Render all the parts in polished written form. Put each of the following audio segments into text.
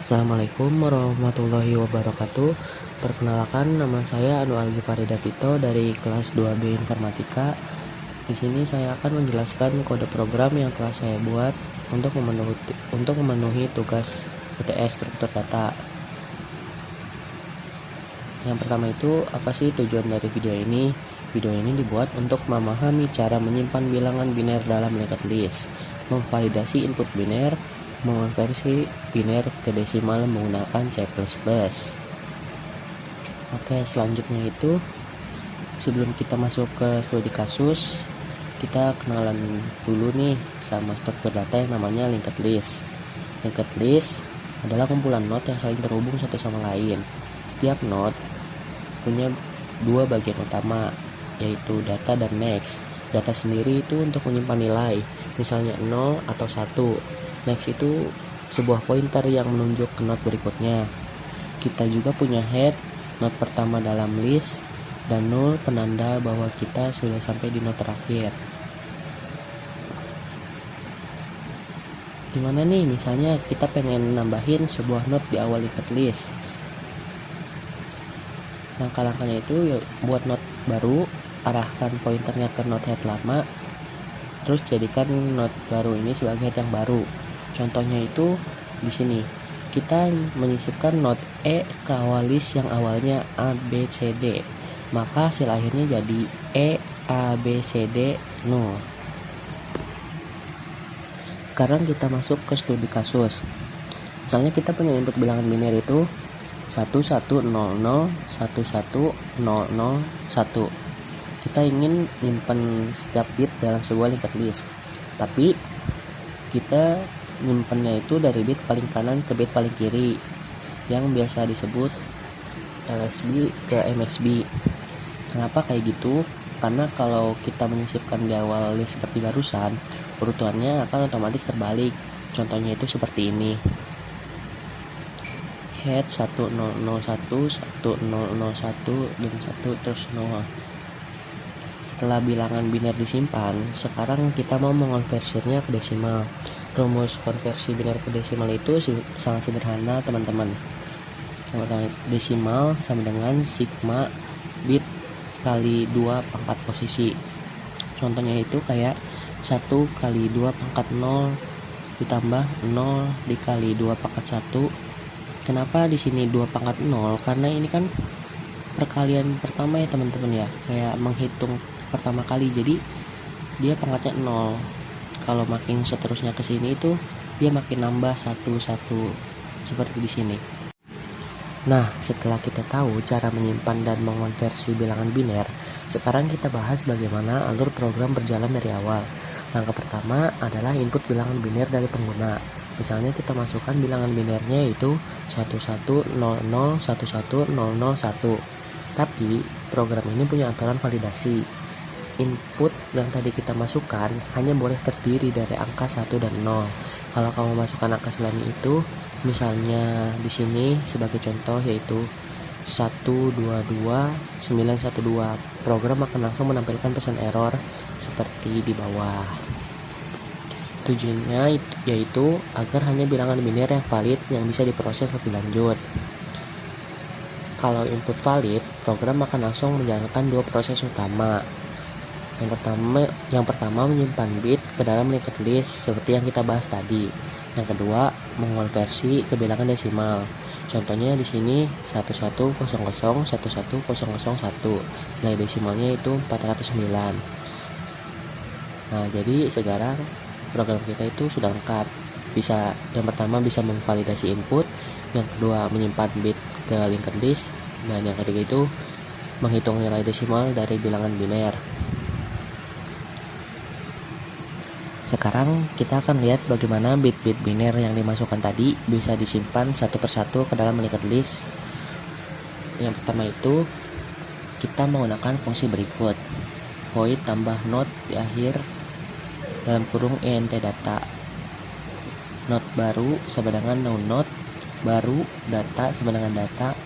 Assalamualaikum warahmatullahi wabarakatuh. Perkenalkan, nama saya Anu Algi Farida Tito dari kelas 2B Informatika. Di sini saya akan menjelaskan kode program yang telah saya buat untuk memenuhi tugas UTS struktur data. Yang pertama itu, apa sih tujuan dari video ini? Video ini dibuat untuk memahami cara menyimpan bilangan biner dalam linked list, memvalidasi input biner, mengonversi biner ke desimal menggunakan C++. Oke, selanjutnya itu, sebelum kita masuk ke studi kasus, kita kenalan dulu nih sama struktur data yang namanya linked list. Linked list adalah kumpulan node yang saling terhubung satu sama lain. Setiap node punya dua bagian utama, yaitu data dan next. Data sendiri itu untuk menyimpan nilai, misalnya 0 atau 1. Next itu sebuah pointer yang menunjuk ke node berikutnya. Kita juga punya head, node pertama dalam list, dan 0 penanda bahwa kita sudah sampai di node terakhir. Gimana nih, misalnya kita pengen nambahin sebuah node di awal linked list. Langkah-langkahnya itu buat node baru, arahkan pointernya ke node head lama, terus jadikan node baru ini sebagai head yang baru. Contohnya itu di sini kita menyisipkan node E ke awal list yang awalnya A, B, C, D, maka hasil akhirnya jadi E, A, B, C, D, 0. Sekarang kita masuk ke studi kasus. Misalnya kita punya input bilangan biner itu 1100 1100 1. Kita ingin nyimpan setiap bit dalam sebuah linked list, tapi kita nyimpannya itu dari bit paling kanan ke bit paling kiri, yang biasa disebut LSB ke MSB. Kenapa kayak gitu? Karena kalau kita menyisipkan di awal list seperti barusan, urutannya akan otomatis terbalik. Contohnya itu seperti ini: head 1001 1001 dan 1 terus 0. Setelah bilangan biner disimpan, sekarang kita mau mengonversinya ke desimal. Rumus konversi biner ke desimal itu sangat sederhana, teman-teman. Yang pertama, desimal sama dengan sigma bit kali 2 pangkat posisi. Contohnya itu kayak 1 kali 2 pangkat 0 ditambah 0 dikali 2 pangkat 1. Kenapa di sini 2 pangkat 0? Karena ini kan perkalian pertama ya teman-teman ya, kayak menghitung pertama kali, jadi dia pangkatnya 0. Kalau makin seterusnya ke sini itu dia makin nambah 1 seperti di sini. Nah, setelah kita tahu cara menyimpan dan mengonversi bilangan biner, sekarang kita bahas bagaimana alur program berjalan dari awal. Langkah pertama adalah input bilangan biner dari pengguna. Misalnya kita masukkan bilangan binernya itu 1100110001. Tapi program ini punya aturan validasi. Input yang tadi kita masukkan hanya boleh terdiri dari angka 1 dan 0. Kalau kamu masukkan angka selain itu, misalnya di sini sebagai contoh yaitu 122912, program akan langsung menampilkan pesan error seperti di bawah. Tujuannya yaitu agar hanya bilangan biner yang valid yang bisa diproses lebih lanjut. Kalau input valid, program akan langsung menjalankan dua proses utama. Yang pertama menyimpan bit ke dalam linked list seperti yang kita bahas tadi. Yang kedua, mengonversi ke bilangan desimal. Contohnya di sini 1100110001. Nilai desimalnya itu 409. Nah, jadi sekarang program kita itu sudah lengkap. Yang pertama bisa memvalidasi input, yang kedua menyimpan bit ke linked list, dan yang ketiga itu menghitung nilai desimal dari bilangan biner. Sekarang kita akan lihat bagaimana bit-bit biner yang dimasukkan tadi bisa disimpan satu persatu ke dalam linked list. Yang pertama itu kita menggunakan fungsi berikut: void tambah node di akhir dalam kurung int data. Node baru sama dengan no node, baru data sama dengan data,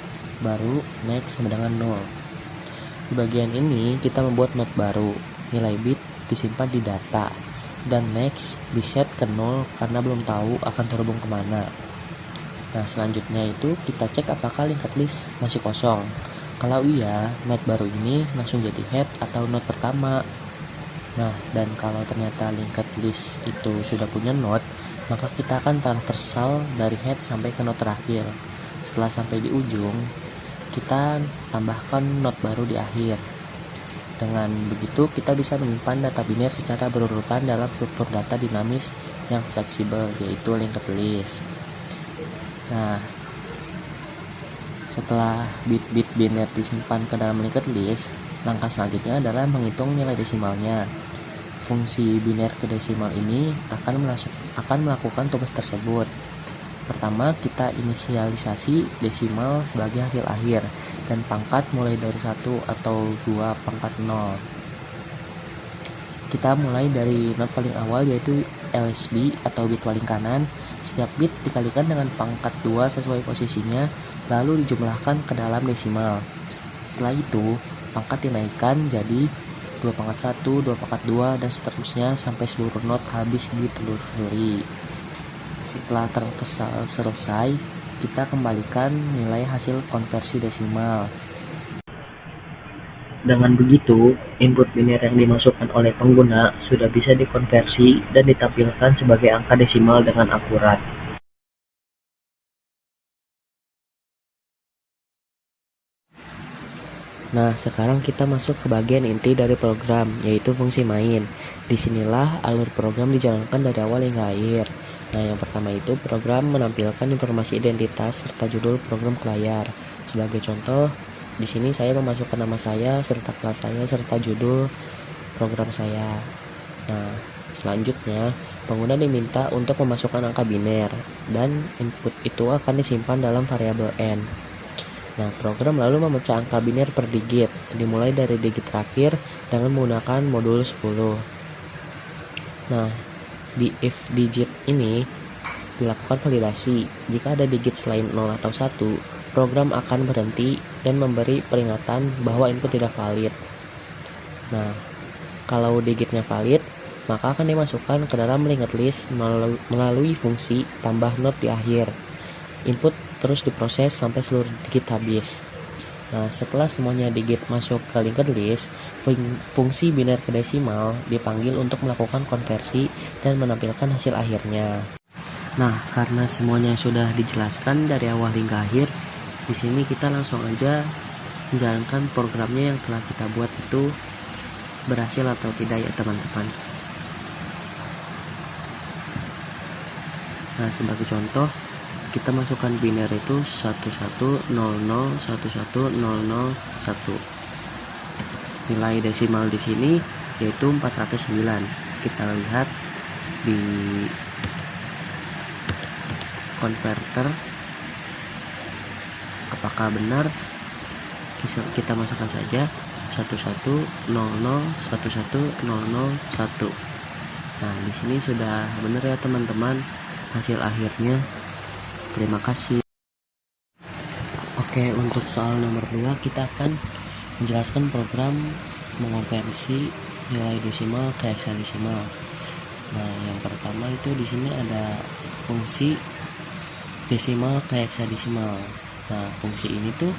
baru next sama dengan 0. Di bagian ini kita membuat node baru, nilai bit disimpan di data, dan next diset ke 0 karena belum tahu akan terhubung kemana. Nah, selanjutnya itu kita cek apakah linked list masih kosong. Kalau iya, node baru ini langsung jadi head atau node pertama. Nah, dan kalau ternyata linked list itu sudah punya node, maka kita akan transversal dari head sampai ke node terakhir. Setelah sampai di ujung, kita tambahkan node baru di akhir. Dengan begitu, kita bisa menyimpan data biner secara berurutan dalam struktur data dinamis yang fleksibel, yaitu linked list. Nah, setelah bit-bit biner disimpan ke dalam linked list, langkah selanjutnya adalah menghitung nilai desimalnya. Fungsi biner ke desimal ini akan melakukan tugas tersebut. Pertama, kita inisialisasi desimal sebagai hasil akhir dan pangkat mulai dari 1 atau 2 pangkat 0. Kita mulai dari node paling awal yaitu LSB atau bit paling kanan. Setiap bit dikalikan dengan pangkat 2 sesuai posisinya, lalu dijumlahkan ke dalam desimal. Setelah itu, pangkat dinaikkan jadi 2 pangkat 1, 2 pangkat 2, dan seterusnya sampai seluruh node habis ditelusuri. Setelah transversal selesai, kita kembalikan nilai hasil konversi desimal. Dengan begitu, input biner yang dimasukkan oleh pengguna sudah bisa dikonversi dan ditampilkan sebagai angka desimal dengan akurat. Nah, sekarang kita masuk ke bagian inti dari program, yaitu fungsi main. Disinilah alur program dijalankan dari awal hingga akhir. Nah, yang pertama itu program menampilkan informasi identitas serta judul program ke layar. Sebagai contoh, di sini saya memasukkan nama saya serta kelas saya serta judul program saya. Nah, selanjutnya pengguna diminta untuk memasukkan angka biner dan input itu akan disimpan dalam variabel n. Nah, program lalu memecah angka biner per digit, dimulai dari digit terakhir dengan menggunakan modul 10. Nah, di if digit ini dilakukan validasi. Jika ada digit selain 0 atau 1, program akan berhenti dan memberi peringatan bahwa input tidak valid. Nah, kalau digitnya valid, maka akan dimasukkan ke dalam linked list melalui fungsi tambah node di akhir. Input terus diproses sampai seluruh digit habis. Nah, setelah semuanya digit masuk ke linked list, fungsi biner ke desimal dipanggil untuk melakukan konversi dan menampilkan hasil akhirnya. Nah, karena semuanya sudah dijelaskan dari awal hingga akhir, di sini kita langsung aja menjalankan programnya yang telah kita buat itu berhasil atau tidak ya teman-teman. Nah, sebagai contoh, kita masukkan biner itu 1100110001. Nilai desimal di sini yaitu 409. Kita lihat di konverter apakah benar. Kita masukkan saja 1100110001. Nah, di sini sudah benar ya teman-teman hasil akhirnya. Terima kasih. Oke, untuk soal nomor 2 kita akan menjelaskan program mengonversi nilai desimal ke heksadesimal. Nah, yang pertama itu di sini ada fungsi desimal ke heksadesimal. Nah, fungsi ini tuh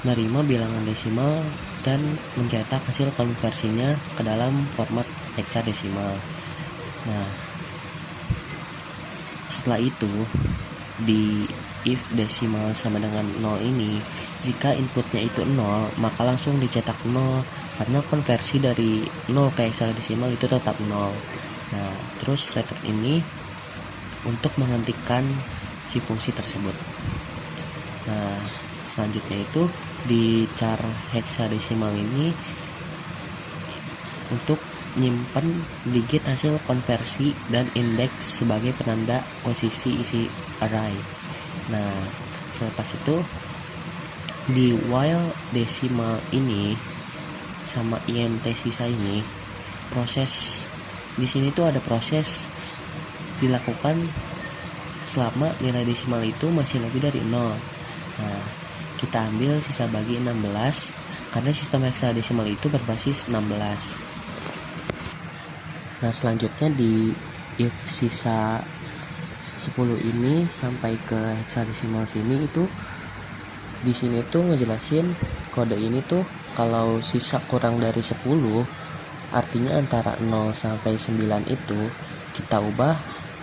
nerima bilangan desimal dan mencetak hasil konversinya ke dalam format heksadesimal. Nah, setelah itu di if desimal sama dengan 0 ini, jika inputnya itu 0, maka langsung dicetak 0 karena konversi dari 0 ke heksadesimal itu tetap 0. Nah, terus return ini untuk menghentikan si fungsi tersebut. Nah, selanjutnya itu di char heksadesimal ini untuk nyimpen digit hasil konversi dan indeks sebagai penanda posisi isi array. Nah, selepas itu di while desimal ini sama int sisa ini, proses di sini tuh ada proses dilakukan selama nilai desimal itu masih lebih dari 0. Nah, kita ambil sisa bagi 16 karena sistem heksadesimal itu berbasis 16. Nah, selanjutnya di if sisa 10 ini sampai ke heksadesimal sini itu di sini tuh ngejelasin kode ini tuh kalau sisa kurang dari 10 artinya antara 0 sampai 9 itu kita ubah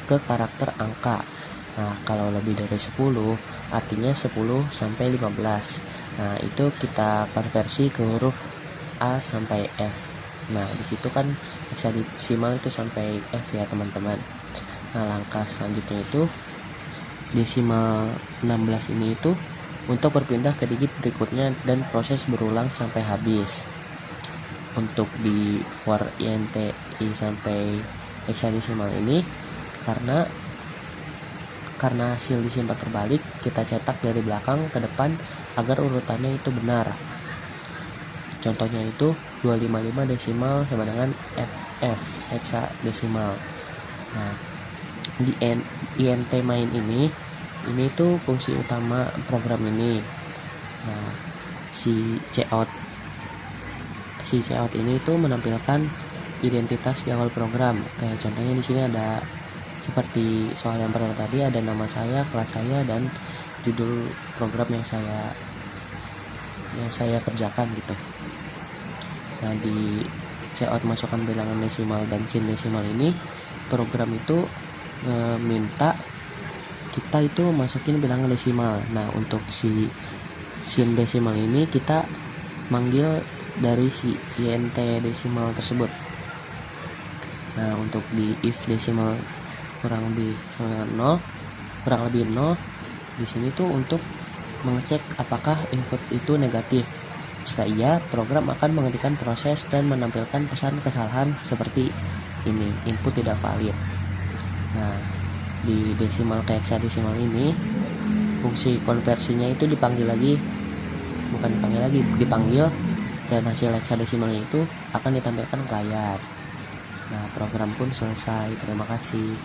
ke karakter angka. Nah, kalau lebih dari 10 artinya 10 sampai 15. Nah, itu kita konversi ke huruf A sampai F. Nah, di situ kan heksadesimal itu sampai F ya, teman-teman. Nah, langkah selanjutnya itu desimal 16 ini itu untuk berpindah ke digit berikutnya dan proses berulang sampai habis. Untuk di for int i sampai heksadesimal ini karena hasil disimpan terbalik, kita cetak dari belakang ke depan agar urutannya itu benar. Contohnya itu 255 desimal sama dengan FF heksadesimal. Nah, di int main ini tuh fungsi utama program ini. Nah, si cout ini tuh menampilkan identitas di awal program. Kayak contohnya di sini ada seperti soal yang pertama tadi, ada nama saya, kelas saya, dan judul program yang saya kerjakan gitu. Nah, di cout masukkan bilangan desimal dan sin desimal ini, program itu minta kita itu masukin bilangan desimal. Nah, untuk si sin desimal ini kita manggil dari si int desimal tersebut. Nah, untuk di if desimal kurang lebih 0, di sini tuh untuk mengecek apakah input itu negatif. Jika iya, program akan menghentikan proses dan menampilkan pesan kesalahan seperti ini, input tidak valid. Nah, di desimal ke heksadesimal ini fungsi konversinya itu dipanggil, dan hasil heksadesimalnya itu akan ditampilkan ke layar. Nah, program pun selesai. Terima kasih.